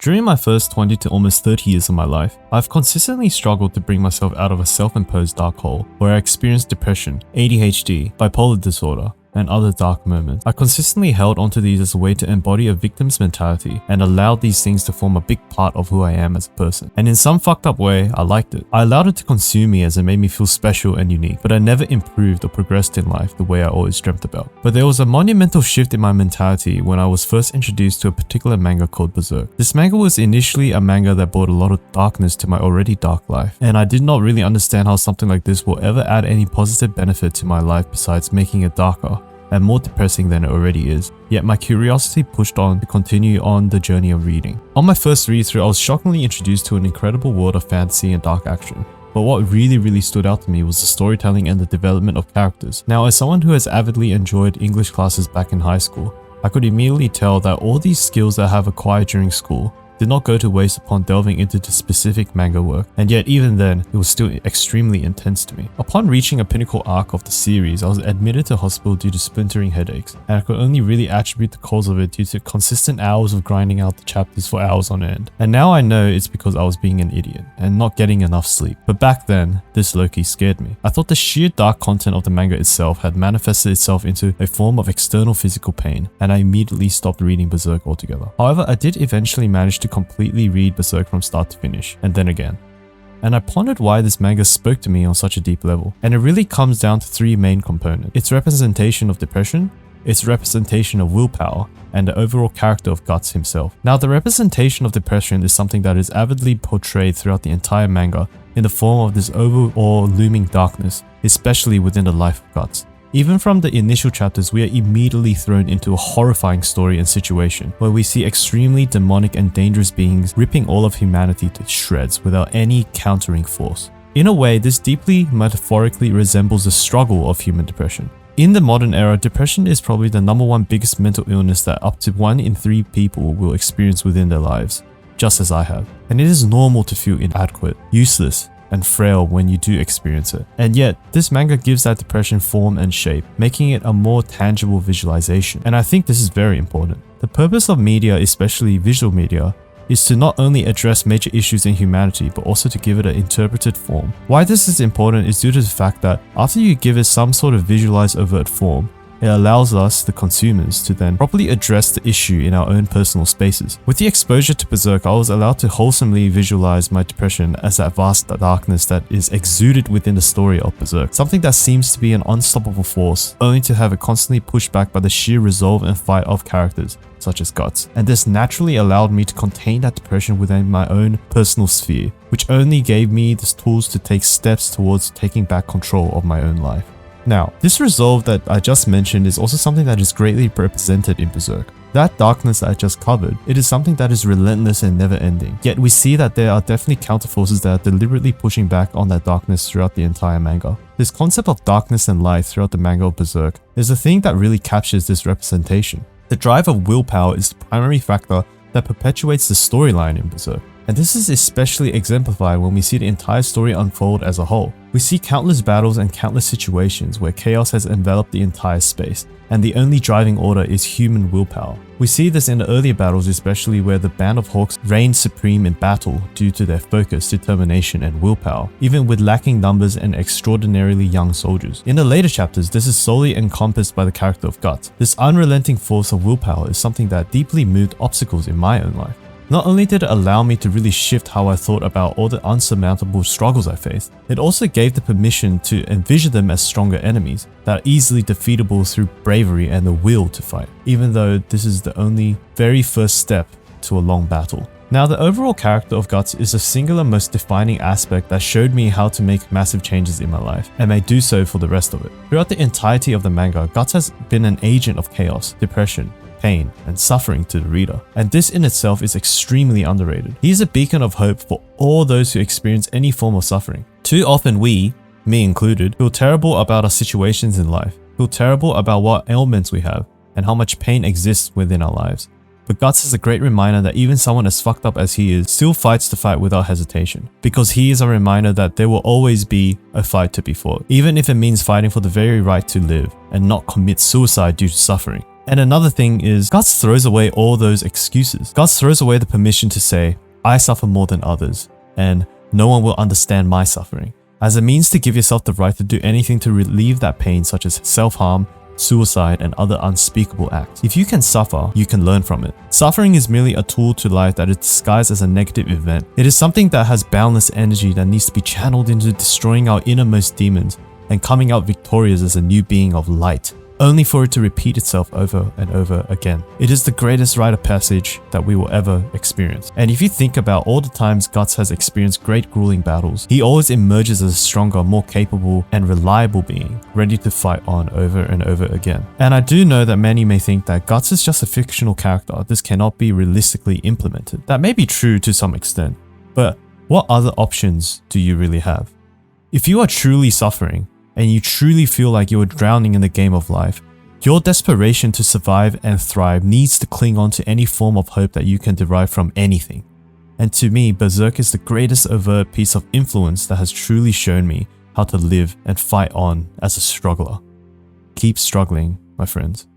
During my first 20 to almost 30 years of my life, I've consistently struggled to bring myself out of a self-imposed dark hole where I experienced depression, ADHD, bipolar disorder, and other dark moments. I consistently held onto these as a way to embody a victim's mentality and allowed these things to form a big part of who I am as a person. And in some fucked up way, I liked it. I allowed it to consume me as it made me feel special and unique, but I never improved or progressed in life the way I always dreamt about. But there was a monumental shift in my mentality when I was first introduced to a particular manga called Berserk. This manga was initially a manga that brought a lot of darkness to my already dark life, and I did not really understand how something like this will ever add any positive benefit to my life besides making it darker and more depressing than it already is. Yet my curiosity pushed on to continue on the journey of reading. On my first read through, I was shockingly introduced to an incredible world of fantasy and dark action. But what really stood out to me was the storytelling and the development of characters. Now, as someone who has avidly enjoyed English classes back in high school, I could immediately tell that all these skills that I have acquired during school did not go to waste upon delving into the specific manga work, and yet even then, it was still extremely intense to me. Upon reaching a pinnacle arc of the series, I was admitted to hospital due to splintering headaches, and I could only really attribute the cause of it due to consistent hours of grinding out the chapters for hours on end. And now I know it's because I was being an idiot and not getting enough sleep. But back then, this low-key scared me. I thought the sheer dark content of the manga itself had manifested itself into a form of external physical pain, and I immediately stopped reading Berserk altogether. However, I did eventually manage to completely read Berserk from start to finish, and then again. And I pondered why this manga spoke to me on such a deep level. And it really comes down to three main components: its representation of depression, its representation of willpower, and the overall character of Guts himself. Now, the representation of depression is something that is avidly portrayed throughout the entire manga in the form of this overall looming darkness, especially within the life of Guts. Even from the initial chapters, we are immediately thrown into a horrifying story and situation where we see extremely demonic and dangerous beings ripping all of humanity to shreds without any countering force. In a way, this deeply metaphorically resembles the struggle of human depression. In the modern era, depression is probably the #1 biggest mental illness that up to 1 in 3 people will experience within their lives, just as I have. And it is normal to feel inadequate, useless, and frail when you do experience it. And yet, this manga gives that depression form and shape, making it a more tangible visualization. And I think this is very important. The purpose of media, especially visual media, is to not only address major issues in humanity, but also to give it an interpreted form. Why this is important is due to the fact that after you give it some sort of visualized overt form, it allows us, the consumers, to then properly address the issue in our own personal spaces. With the exposure to Berserk, I was allowed to wholesomely visualize my depression as that vast darkness that is exuded within the story of Berserk. Something that seems to be an unstoppable force, only to have it constantly pushed back by the sheer resolve and fight of characters such as Guts. And this naturally allowed me to contain that depression within my own personal sphere, which only gave me the tools to take steps towards taking back control of my own life. Now, this resolve that I just mentioned is also something that is greatly represented in Berserk. That darkness that I just covered, it is something that is relentless and never ending. Yet we see that there are definitely counterforces that are deliberately pushing back on that darkness throughout the entire manga. This concept of darkness and light throughout the manga of Berserk is the thing that really captures this representation. The drive of willpower is the primary factor that perpetuates the storyline in Berserk. And this is especially exemplified when we see the entire story unfold as a whole. We see countless battles and countless situations where chaos has enveloped the entire space, and the only driving order is human willpower. We see this in the earlier battles, especially where the band of hawks reigned supreme in battle due to their focus, determination, and willpower, even with lacking numbers and extraordinarily young soldiers. In the later chapters, this is solely encompassed by the character of Guts. This unrelenting force of willpower is something that deeply moved obstacles in my own life. Not only did it allow me to really shift how I thought about all the unsurmountable struggles I faced, it also gave the permission to envision them as stronger enemies that are easily defeatable through bravery and the will to fight, even though this is the only very first step to a long battle. Now, the overall character of Guts is the singular most defining aspect that showed me how to make massive changes in my life, and may do so for the rest of it. Throughout the entirety of the manga, Guts has been an agent of chaos, depression, pain, and suffering to the reader, and this in itself is extremely underrated. He is a beacon of hope for all those who experience any form of suffering. Too often we, me included, feel terrible about our situations in life, feel terrible about what ailments we have, and how much pain exists within our lives. But Guts is a great reminder that even someone as fucked up as he is still fights the fight without hesitation, because he is a reminder that there will always be a fight to be fought, even if it means fighting for the very right to live and not commit suicide due to suffering. And another thing is, Guts throws away all those excuses. Guts throws away the permission to say, I suffer more than others, and no one will understand my suffering, as a means to give yourself the right to do anything to relieve that pain, such as self-harm, suicide, and other unspeakable acts. If you can suffer, you can learn from it. Suffering is merely a tool to life that is disguised as a negative event. It is something that has boundless energy that needs to be channeled into destroying our innermost demons and coming out victorious as a new being of light, only for it to repeat itself over and over again. It is the greatest rite of passage that we will ever experience. And if you think about all the times Guts has experienced great grueling battles, he always emerges as a stronger, more capable and reliable being, ready to fight on over and over again. And I do know that many may think that Guts is just a fictional character, this cannot be realistically implemented. That may be true to some extent, but what other options do you really have? If you are truly suffering, and you truly feel like you are drowning in the game of life, your desperation to survive and thrive needs to cling on to any form of hope that you can derive from anything. And to me, Berserk is the greatest overt piece of influence that has truly shown me how to live and fight on as a struggler. Keep struggling, my friends.